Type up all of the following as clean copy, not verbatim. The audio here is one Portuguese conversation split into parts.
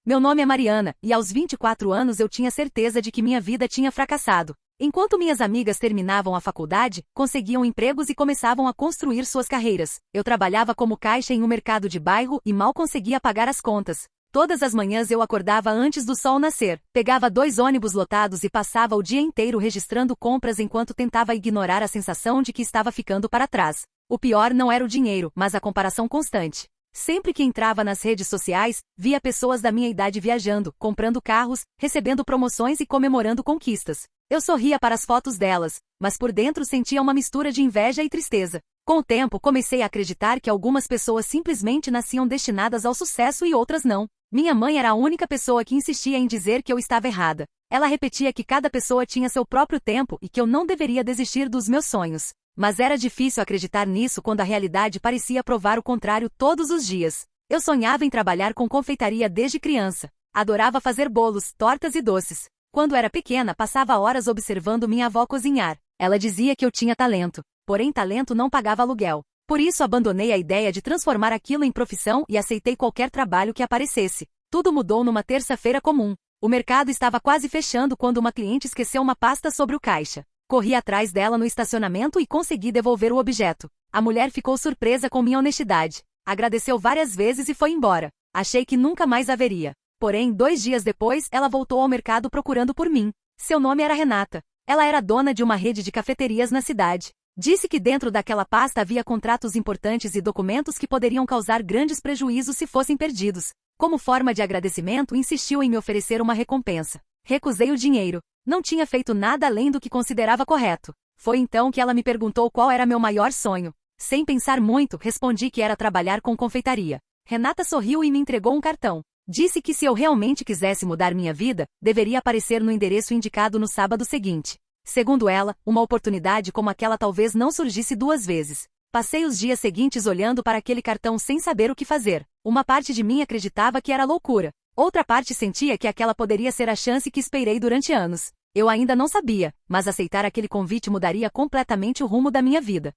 Meu nome é Mariana, e aos 24 anos eu tinha certeza de que minha vida tinha fracassado. Enquanto minhas amigas terminavam a faculdade, conseguiam empregos e começavam a construir suas carreiras, eu trabalhava como caixa em um mercado de bairro e mal conseguia pagar as contas. Todas as manhãs eu acordava antes do sol nascer, pegava 2 ônibus lotados e passava o dia inteiro registrando compras enquanto tentava ignorar a sensação de que estava ficando para trás. O pior não era o dinheiro, mas a comparação constante. Sempre que entrava nas redes sociais, via pessoas da minha idade viajando, comprando carros, recebendo promoções e comemorando conquistas. Eu sorria para as fotos delas, mas por dentro sentia uma mistura de inveja e tristeza. Com o tempo, comecei a acreditar que algumas pessoas simplesmente nasciam destinadas ao sucesso e outras não. Minha mãe era a única pessoa que insistia em dizer que eu estava errada. Ela repetia que cada pessoa tinha seu próprio tempo e que eu não deveria desistir dos meus sonhos. Mas era difícil acreditar nisso quando a realidade parecia provar o contrário todos os dias. Eu sonhava em trabalhar com confeitaria desde criança. Adorava fazer bolos, tortas e doces. Quando era pequena, passava horas observando minha avó cozinhar. Ela dizia que eu tinha talento. Porém, talento não pagava aluguel. Por isso abandonei a ideia de transformar aquilo em profissão e aceitei qualquer trabalho que aparecesse. Tudo mudou numa terça-feira comum. O mercado estava quase fechando quando uma cliente esqueceu uma pasta sobre o caixa. Corri atrás dela no estacionamento e consegui devolver o objeto. A mulher ficou surpresa com minha honestidade. Agradeceu várias vezes e foi embora. Achei que nunca mais haveria. Porém, 2 dias depois, ela voltou ao mercado procurando por mim. Seu nome era Renata. Ela era dona de uma rede de cafeterias na cidade. Disse que dentro daquela pasta havia contratos importantes e documentos que poderiam causar grandes prejuízos se fossem perdidos. Como forma de agradecimento, insistiu em me oferecer uma recompensa. Recusei o dinheiro. Não tinha feito nada além do que considerava correto. Foi então que ela me perguntou qual era meu maior sonho. Sem pensar muito, respondi que era trabalhar com confeitaria. Renata sorriu e me entregou um cartão. Disse que se eu realmente quisesse mudar minha vida, deveria aparecer no endereço indicado no sábado seguinte. Segundo ela, uma oportunidade como aquela talvez não surgisse 2 vezes. Passei os dias seguintes olhando para aquele cartão sem saber o que fazer. Uma parte de mim acreditava que era loucura. Outra parte sentia que aquela poderia ser a chance que esperei durante anos. Eu ainda não sabia, mas aceitar aquele convite mudaria completamente o rumo da minha vida.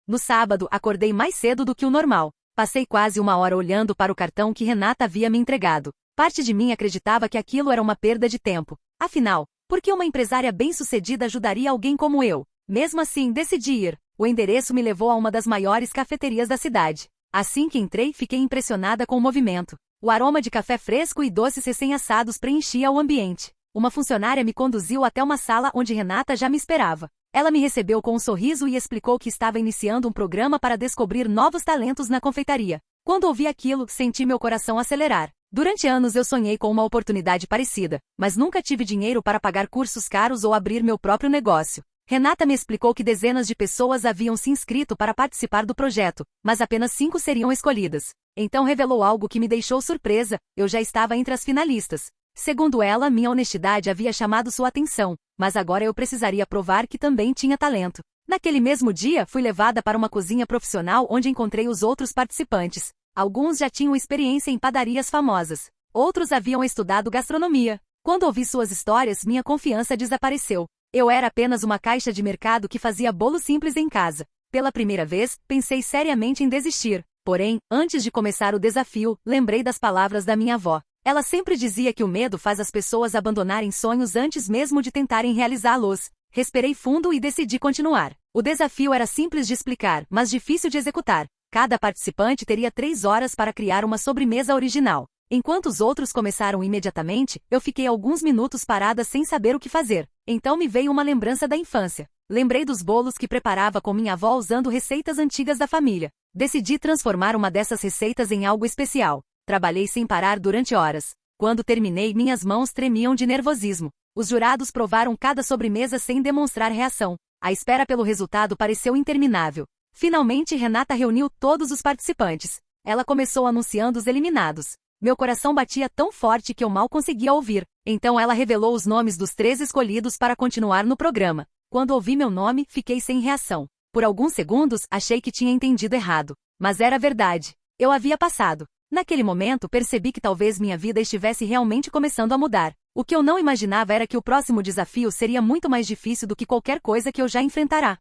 No sábado, acordei mais cedo do que o normal. Passei quase 1 hora olhando para o cartão que Renata havia me entregado. Parte de mim acreditava que aquilo era uma perda de tempo. Afinal, por que uma empresária bem-sucedida ajudaria alguém como eu? Mesmo assim, decidi ir. O endereço me levou a uma das maiores cafeterias da cidade. Assim que entrei, fiquei impressionada com o movimento. O aroma de café fresco e doces recém-assados preenchia o ambiente. Uma funcionária me conduziu até uma sala onde Renata já me esperava. Ela me recebeu com um sorriso e explicou que estava iniciando um programa para descobrir novos talentos na confeitaria. Quando ouvi aquilo, senti meu coração acelerar. Durante anos eu sonhei com uma oportunidade parecida, mas nunca tive dinheiro para pagar cursos caros ou abrir meu próprio negócio. Renata me explicou que dezenas de pessoas haviam se inscrito para participar do projeto, mas apenas 5 seriam escolhidas. Então revelou algo que me deixou surpresa: eu já estava entre as finalistas. Segundo ela, minha honestidade havia chamado sua atenção, mas agora eu precisaria provar que também tinha talento. Naquele mesmo dia, fui levada para uma cozinha profissional onde encontrei os outros participantes. Alguns já tinham experiência em padarias famosas. Outros haviam estudado gastronomia. Quando ouvi suas histórias, minha confiança desapareceu. Eu era apenas uma caixa de mercado que fazia bolo simples em casa. Pela primeira vez, pensei seriamente em desistir. Porém, antes de começar o desafio, lembrei das palavras da minha avó. Ela sempre dizia que o medo faz as pessoas abandonarem sonhos antes mesmo de tentarem realizá-los. Respirei fundo e decidi continuar. O desafio era simples de explicar, mas difícil de executar. Cada participante teria 3 horas para criar uma sobremesa original. Enquanto os outros começaram imediatamente, eu fiquei alguns minutos parada sem saber o que fazer. Então me veio uma lembrança da infância. Lembrei dos bolos que preparava com minha avó usando receitas antigas da família. Decidi transformar uma dessas receitas em algo especial. Trabalhei sem parar durante horas. Quando terminei, minhas mãos tremiam de nervosismo. Os jurados provaram cada sobremesa sem demonstrar reação. A espera pelo resultado pareceu interminável. Finalmente, Renata reuniu todos os participantes. Ela começou anunciando os eliminados. Meu coração batia tão forte que eu mal conseguia ouvir. Então ela revelou os nomes dos 3 escolhidos para continuar no programa. Quando ouvi meu nome, fiquei sem reação. Por alguns segundos, achei que tinha entendido errado. Mas era verdade. Eu havia passado. Naquele momento, percebi que talvez minha vida estivesse realmente começando a mudar. O que eu não imaginava era que o próximo desafio seria muito mais difícil do que qualquer coisa que eu já enfrentará.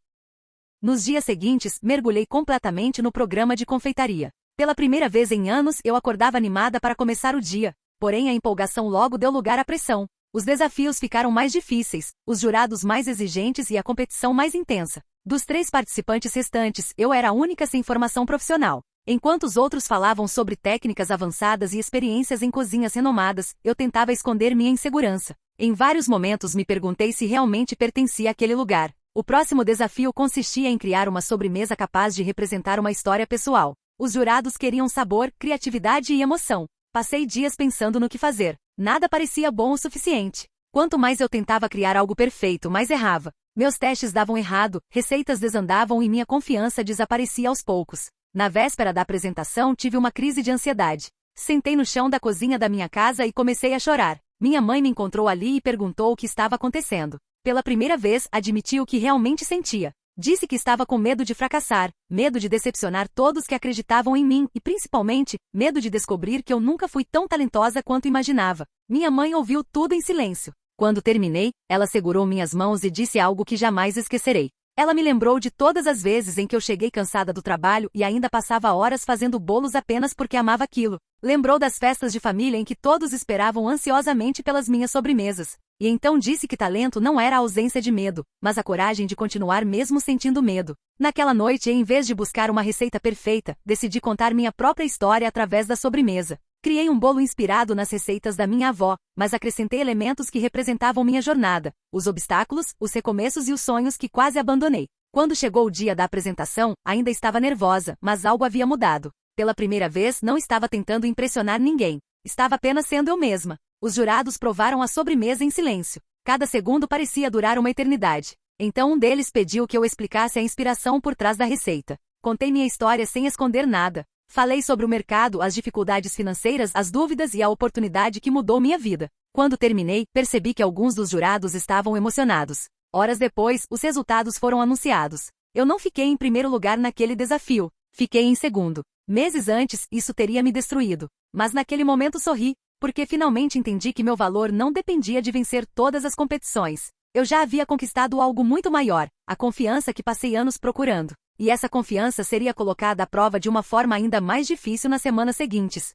Nos dias seguintes, mergulhei completamente no programa de confeitaria. Pela primeira vez em anos, eu acordava animada para começar o dia. Porém, a empolgação logo deu lugar à pressão. Os desafios ficaram mais difíceis, os jurados mais exigentes e a competição mais intensa. Dos 3 participantes restantes, eu era a única sem formação profissional. Enquanto os outros falavam sobre técnicas avançadas e experiências em cozinhas renomadas, eu tentava esconder minha insegurança. Em vários momentos me perguntei se realmente pertencia àquele lugar. O próximo desafio consistia em criar uma sobremesa capaz de representar uma história pessoal. Os jurados queriam sabor, criatividade e emoção. Passei dias pensando no que fazer. Nada parecia bom o suficiente. Quanto mais eu tentava criar algo perfeito, mais errava. Meus testes davam errado, receitas desandavam e minha confiança desaparecia aos poucos. Na véspera da apresentação, tive uma crise de ansiedade. Sentei no chão da cozinha da minha casa e comecei a chorar. Minha mãe me encontrou ali e perguntou o que estava acontecendo. Pela primeira vez, admiti o que realmente sentia. Disse que estava com medo de fracassar, medo de decepcionar todos que acreditavam em mim e, principalmente, medo de descobrir que eu nunca fui tão talentosa quanto imaginava. Minha mãe ouviu tudo em silêncio. Quando terminei, ela segurou minhas mãos e disse algo que jamais esquecerei. Ela me lembrou de todas as vezes em que eu cheguei cansada do trabalho e ainda passava horas fazendo bolos apenas porque amava aquilo. Lembrou das festas de família em que todos esperavam ansiosamente pelas minhas sobremesas. E então disse que talento não era a ausência de medo, mas a coragem de continuar mesmo sentindo medo. Naquela noite, em vez de buscar uma receita perfeita, decidi contar minha própria história através da sobremesa. Criei um bolo inspirado nas receitas da minha avó, mas acrescentei elementos que representavam minha jornada, os obstáculos, os recomeços e os sonhos que quase abandonei. Quando chegou o dia da apresentação, ainda estava nervosa, mas algo havia mudado. Pela primeira vez, não estava tentando impressionar ninguém. Estava apenas sendo eu mesma. Os jurados provaram a sobremesa em silêncio. Cada segundo parecia durar uma eternidade. Então um deles pediu que eu explicasse a inspiração por trás da receita. Contei minha história sem esconder nada. Falei sobre o mercado, as dificuldades financeiras, as dúvidas e a oportunidade que mudou minha vida. Quando terminei, percebi que alguns dos jurados estavam emocionados. Horas depois, os resultados foram anunciados. Eu não fiquei em primeiro lugar naquele desafio. Fiquei em segundo. Meses antes, isso teria me destruído. Mas naquele momento sorri, porque finalmente entendi que meu valor não dependia de vencer todas as competições. Eu já havia conquistado algo muito maior, a confiança que passei anos procurando. E essa confiança seria colocada à prova de uma forma ainda mais difícil nas semanas seguintes.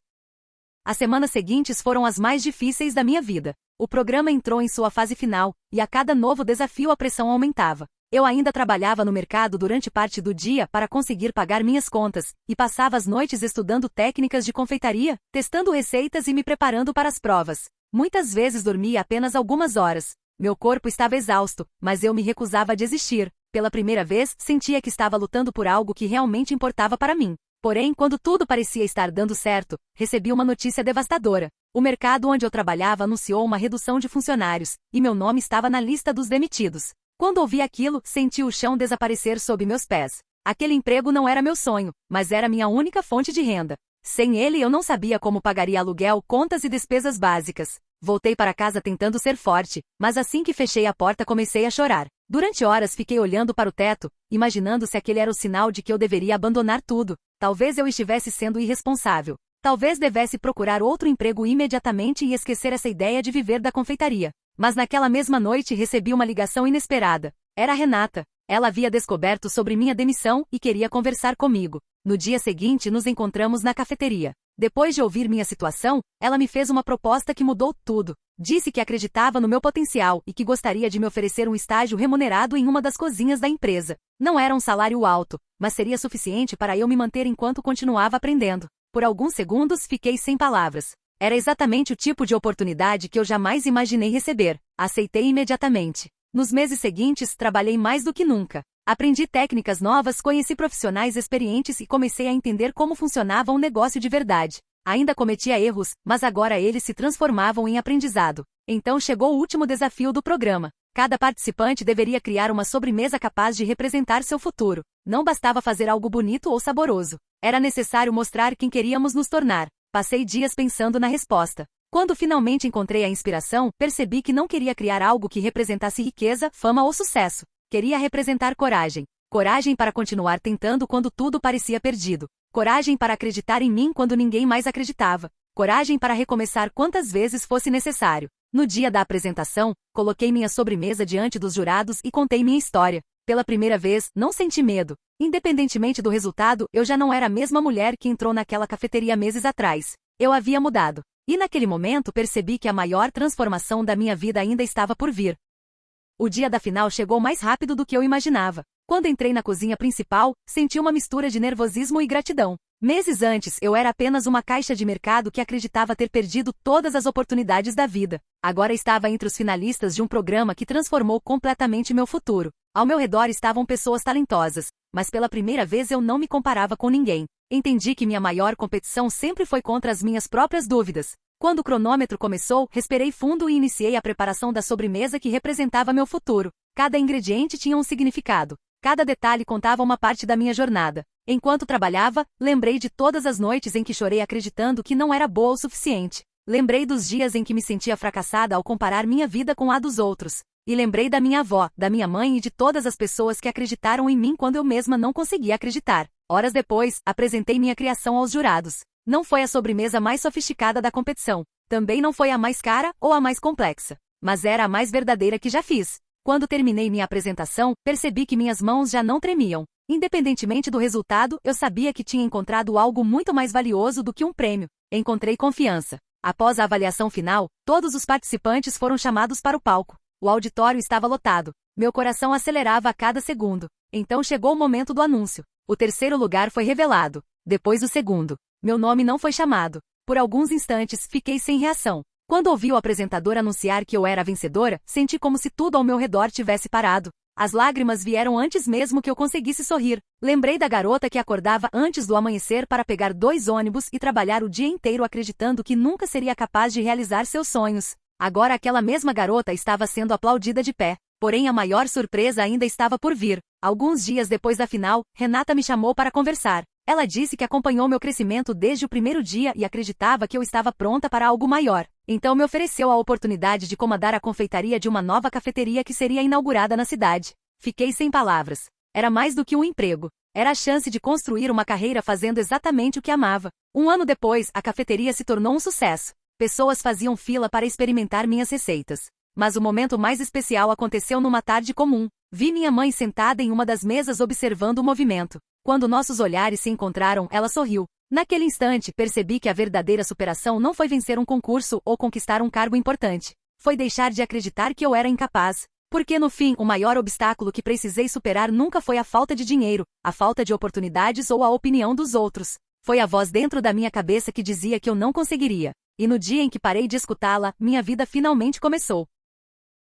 As semanas seguintes foram as mais difíceis da minha vida. O programa entrou em sua fase final, e a cada novo desafio a pressão aumentava. Eu ainda trabalhava no mercado durante parte do dia para conseguir pagar minhas contas, e passava as noites estudando técnicas de confeitaria, testando receitas e me preparando para as provas. Muitas vezes dormia apenas algumas horas. Meu corpo estava exausto, mas eu me recusava a desistir. Pela primeira vez, sentia que estava lutando por algo que realmente importava para mim. Porém, quando tudo parecia estar dando certo, recebi uma notícia devastadora. O mercado onde eu trabalhava anunciou uma redução de funcionários, e meu nome estava na lista dos demitidos. Quando ouvi aquilo, senti o chão desaparecer sob meus pés. Aquele emprego não era meu sonho, mas era minha única fonte de renda. Sem ele, eu não sabia como pagaria aluguel, contas e despesas básicas. Voltei para casa tentando ser forte, mas assim que fechei a porta comecei a chorar. Durante horas fiquei olhando para o teto, imaginando se aquele era o sinal de que eu deveria abandonar tudo. Talvez eu estivesse sendo irresponsável. Talvez devesse procurar outro emprego imediatamente e esquecer essa ideia de viver da confeitaria. Mas naquela mesma noite recebi uma ligação inesperada. Era a Renata. Ela havia descoberto sobre minha demissão e queria conversar comigo. No dia seguinte nos encontramos na cafeteria. Depois de ouvir minha situação, ela me fez uma proposta que mudou tudo. Disse que acreditava no meu potencial e que gostaria de me oferecer um estágio remunerado em uma das cozinhas da empresa. Não era um salário alto, mas seria suficiente para eu me manter enquanto continuava aprendendo. Por alguns segundos fiquei sem palavras. Era exatamente o tipo de oportunidade que eu jamais imaginei receber. Aceitei imediatamente. Nos meses seguintes, trabalhei mais do que nunca. Aprendi técnicas novas, conheci profissionais experientes e comecei a entender como funcionava um negócio de verdade. Ainda cometia erros, mas agora eles se transformavam em aprendizado. Então chegou o último desafio do programa. Cada participante deveria criar uma sobremesa capaz de representar seu futuro. Não bastava fazer algo bonito ou saboroso. Era necessário mostrar quem queríamos nos tornar. Passei dias pensando na resposta. Quando finalmente encontrei a inspiração, percebi que não queria criar algo que representasse riqueza, fama ou sucesso. Queria representar coragem. Coragem para continuar tentando quando tudo parecia perdido. Coragem para acreditar em mim quando ninguém mais acreditava. Coragem para recomeçar quantas vezes fosse necessário. No dia da apresentação, coloquei minha sobremesa diante dos jurados e contei minha história. Pela primeira vez, não senti medo. Independentemente do resultado, eu já não era a mesma mulher que entrou naquela cafeteria meses atrás. Eu havia mudado. E naquele momento percebi que a maior transformação da minha vida ainda estava por vir. O dia da final chegou mais rápido do que eu imaginava. Quando entrei na cozinha principal, senti uma mistura de nervosismo e gratidão. Meses antes, eu era apenas uma caixa de mercado que acreditava ter perdido todas as oportunidades da vida. Agora estava entre os finalistas de um programa que transformou completamente meu futuro. Ao meu redor estavam pessoas talentosas, mas pela primeira vez eu não me comparava com ninguém. Entendi que minha maior competição sempre foi contra as minhas próprias dúvidas. Quando o cronômetro começou, respirei fundo e iniciei a preparação da sobremesa que representava meu futuro. Cada ingrediente tinha um significado. Cada detalhe contava uma parte da minha jornada. Enquanto trabalhava, lembrei de todas as noites em que chorei acreditando que não era boa o suficiente. Lembrei dos dias em que me sentia fracassada ao comparar minha vida com a dos outros. E lembrei da minha avó, da minha mãe e de todas as pessoas que acreditaram em mim quando eu mesma não conseguia acreditar. Horas depois, apresentei minha criação aos jurados. Não foi a sobremesa mais sofisticada da competição. Também não foi a mais cara ou a mais complexa. Mas era a mais verdadeira que já fiz. Quando terminei minha apresentação, percebi que minhas mãos já não tremiam. Independentemente do resultado, eu sabia que tinha encontrado algo muito mais valioso do que um prêmio. Encontrei confiança. Após a avaliação final, todos os participantes foram chamados para o palco. O auditório estava lotado. Meu coração acelerava a cada segundo. Então chegou o momento do anúncio. O terceiro lugar foi revelado. Depois o segundo. Meu nome não foi chamado. Por alguns instantes, fiquei sem reação. Quando ouvi o apresentador anunciar que eu era a vencedora, senti como se tudo ao meu redor tivesse parado. As lágrimas vieram antes mesmo que eu conseguisse sorrir. Lembrei da garota que acordava antes do amanhecer para pegar 2 ônibus e trabalhar o dia inteiro acreditando que nunca seria capaz de realizar seus sonhos. Agora aquela mesma garota estava sendo aplaudida de pé. Porém a maior surpresa ainda estava por vir. Alguns dias depois da final, Renata me chamou para conversar. Ela disse que acompanhou meu crescimento desde o primeiro dia e acreditava que eu estava pronta para algo maior. Então me ofereceu a oportunidade de comandar a confeitaria de uma nova cafeteria que seria inaugurada na cidade. Fiquei sem palavras. Era mais do que um emprego. Era a chance de construir uma carreira fazendo exatamente o que amava. 1 ano depois, a cafeteria se tornou um sucesso. Pessoas faziam fila para experimentar minhas receitas. Mas o momento mais especial aconteceu numa tarde comum. Vi minha mãe sentada em uma das mesas observando o movimento. Quando nossos olhares se encontraram, ela sorriu. Naquele instante, percebi que a verdadeira superação não foi vencer um concurso ou conquistar um cargo importante. Foi deixar de acreditar que eu era incapaz. Porque no fim, o maior obstáculo que precisei superar nunca foi a falta de dinheiro, a falta de oportunidades ou a opinião dos outros. Foi a voz dentro da minha cabeça que dizia que eu não conseguiria. E no dia em que parei de escutá-la, minha vida finalmente começou.